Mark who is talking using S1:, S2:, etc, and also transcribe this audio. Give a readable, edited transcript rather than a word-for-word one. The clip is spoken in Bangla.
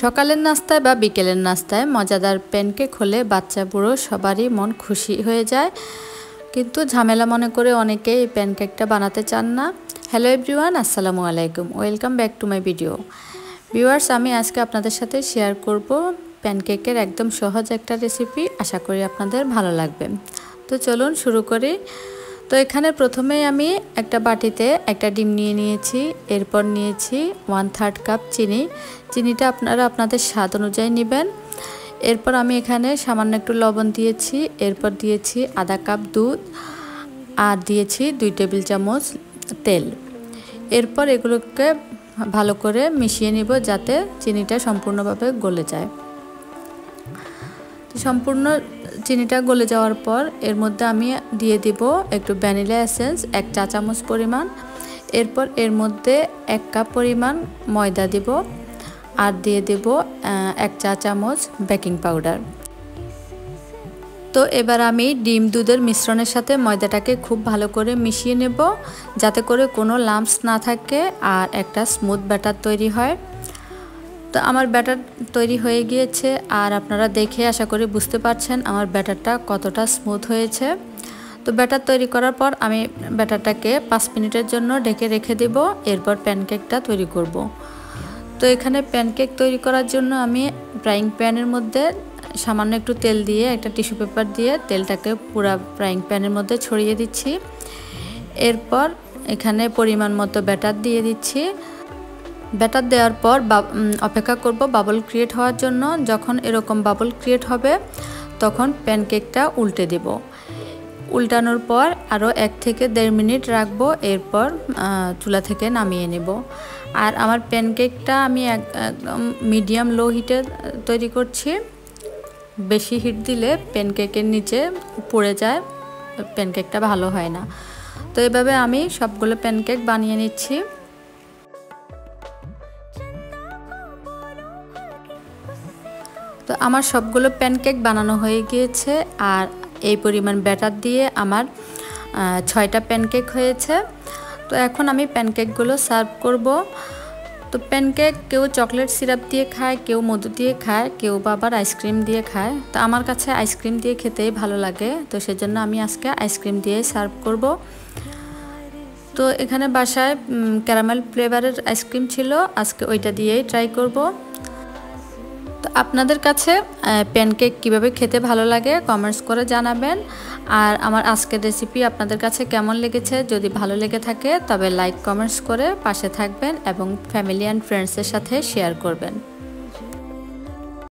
S1: সকালের নাস্তায় বা বিকেলের নাস্তায় মজাদার প্যানকেক হলে বাচ্চা বুড়ো সবারই মন খুশি হয়ে যায়, কিন্তু ঝামেলা মনে করে অনেকেই এই প্যানকেকটা বানাতে চান না। হ্যালো এভরিওয়ান, আসসালামু আলাইকুম, welcome back to my video. Viewers, আমি আজকে আপনাদের সাথে শেয়ার করব প্যানকেকের একদম সহজ একটা রেসিপি। আশা করি আপনাদের ভালো লাগবে। তো চলুন শুরু করি। তো এখানে প্রথমেই আমি একটা বাটিতে একটা ডিম নিয়ে নিয়েছি, এরপর নিয়েছি 1/3 কাপ চিনি। চিনিটা আপনারা আপনাদের স্বাদ অনুযায়ী নেবেন। এরপর আমি এখানে সামান্য একটু লবণ দিয়েছি, এরপর দিয়েছি আধা কাপ দুধ আর দিয়েছি 2 টেবিল চামচ তেল। এরপর এগুলোকে ভালো করে মিশিয়ে নিব যাতে চিনিটা সম্পূর্ণভাবে গলে যায়। সম্পূর্ণ চিনিটা গলে যাওয়ার পর এর মধ্যে আমি দিয়ে দিব একটু ভ্যানিলা এসেন্স 1 চা চামচ পরিমাণ। এরপর এর মধ্যে 1 কাপ পরিমাণ ময়দা দিব আর দিয়ে দেব 1 চা চামচ বেকিং পাউডার। তো এবার আমি ডিম দুধের মিশ্রণের সাথে ময়দাটাকে খুব ভালো করে মিশিয়ে নেব যাতে করে কোনো লাম্পস না থাকে আর একটা স্মুথ ব্যাটার তৈরি হয়। তো আমার ব্যাটার তৈরি হয়ে গিয়েছে আর আপনারা দেখে আশা করি বুঝতে পারছেন আমার ব্যাটারটা কতটা স্মুথ হয়েছে। তো ব্যাটার তৈরি করার পর আমি ব্যাটারটাকে 5 মিনিটের জন্য ঢেকে রেখে দেব। এরপর প্যানকেকটা তৈরি করব। তো এখানে প্যানকেক তৈরি করার জন্য আমি ফ্রাইং প্যানের মধ্যে সামান্য একটু তেল দিয়ে একটা টিস্যু পেপার দিয়ে তেলটাকে পুরো ফ্রাইং প্যানের মধ্যে ছড়িয়ে দিচ্ছি। এরপর এখানে পরিমাণ মতো ব্যাটার দিয়ে দিচ্ছি। ব্যাটার দেওয়ার পর অপেক্ষা করব বাবল ক্রিয়েট হওয়ার জন্য। যখন এরকম বাবল ক্রিয়েট হবে তখন প্যানকেকটা উল্টে দেব। উল্টানোর পর আরও 1 থেকে 1.5 মিনিট রাখবো। এরপর চুলা থেকে নামিয়ে নেব। আর আমার প্যানকেকটা আমি একদম মিডিয়াম লো হিটে তৈরি করছি। বেশি হিট দিলে প্যানকেকের নিচে পড়ে যায়, প্যানকেকটা ভালো হয় না। তো এভাবে আমি সবগুলো প্যানকেক বানিয়ে নিচ্ছি। তো আমার সবগুলো প্যানকেক বানানো হয়ে গিয়েছে আর এই পরিমাণ ব্যাটার দিয়ে আমার 6টা প্যানকেক হয়েছে। তো এখন আমি প্যানকেকগুলো সার্ভ করব। তো প্যানকেক কেউ চকলেট সিরাপ দিয়ে খায়, কেউ মধু দিয়ে খায়, কেউ বা আবার আইসক্রিম দিয়ে খায়। তো আমার কাছে আইসক্রিম দিয়ে খেতেই ভালো লাগে, তো সেজন্য আমি আজকে আইসক্রিম দিয়েই সার্ভ করব। তো এখানে বাসায় ক্যারামেল ফ্লেভারের আইসক্রিম ছিল, আজকে ওইটা দিয়েই ট্রাই করব। তো আপনাদের কাছে প্যানকেক কিভাবে খেতে ভালো লাগে কমেন্টস করে জানাবেন। আর আমার আজকের রেসিপি আপনাদের কাছে কেমন লেগেছে, যদি ভালো লেগে থাকে তবে লাইক কমেন্টস করে পাশে থাকবেন এবং ফ্যামিলি অ্যান্ড ফ্রেন্ডসের সাথে শেয়ার করবেন।